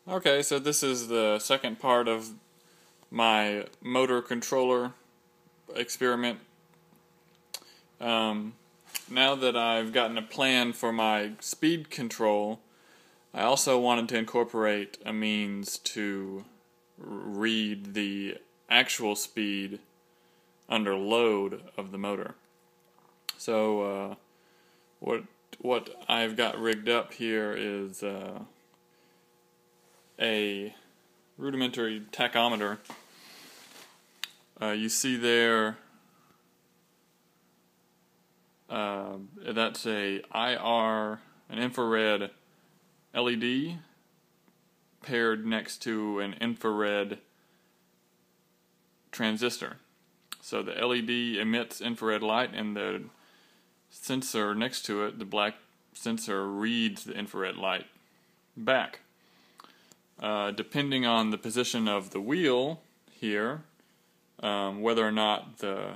Okay, so this is the second part of my motor controller experiment. Now that I've gotten a plan for my speed control, I also wanted to incorporate a means to read the actual speed under load of the motor. So what I've got rigged up here is a rudimentary tachometer. You see there, that's a IR, an infrared LED paired next to an infrared transistor. So the LED emits infrared light, and the sensor next to it, the black sensor, reads the infrared light back. Depending on the position of the wheel here, whether or not the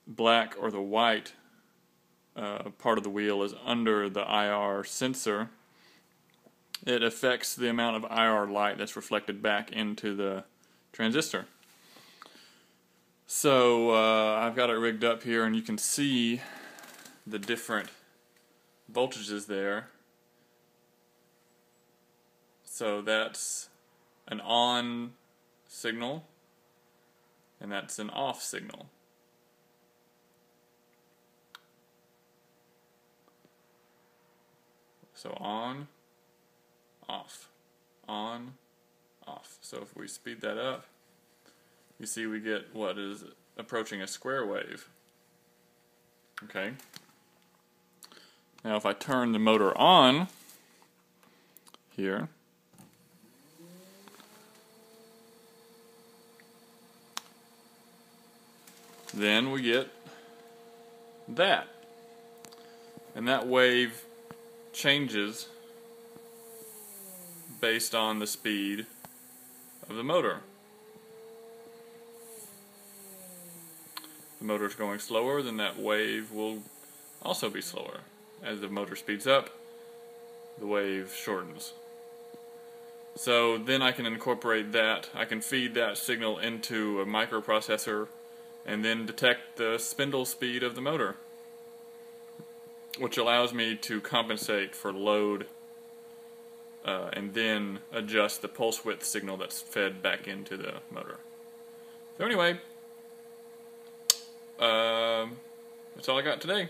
black or the white part of the wheel is under the IR sensor, it affects the amount of IR light that's reflected back into the transistor. So I've got it rigged up here, and you can see the different voltages there. So that's an on signal, and that's an off signal. So on, off, on, off. So if we speed that up, you see we get what is approaching a square wave. Okay. Now if I turn the motor on here, then we get that. And that wave changes based on the speed of the motor. If the motor is going slower, then that wave will also be slower. As the motor speeds up, the wave shortens. So then I can incorporate that, I can feed that signal into a microprocessor and then detect the spindle speed of the motor, which allows me to compensate for load and then adjust the pulse width signal that's fed back into the motor. So anyway, that's all I got today.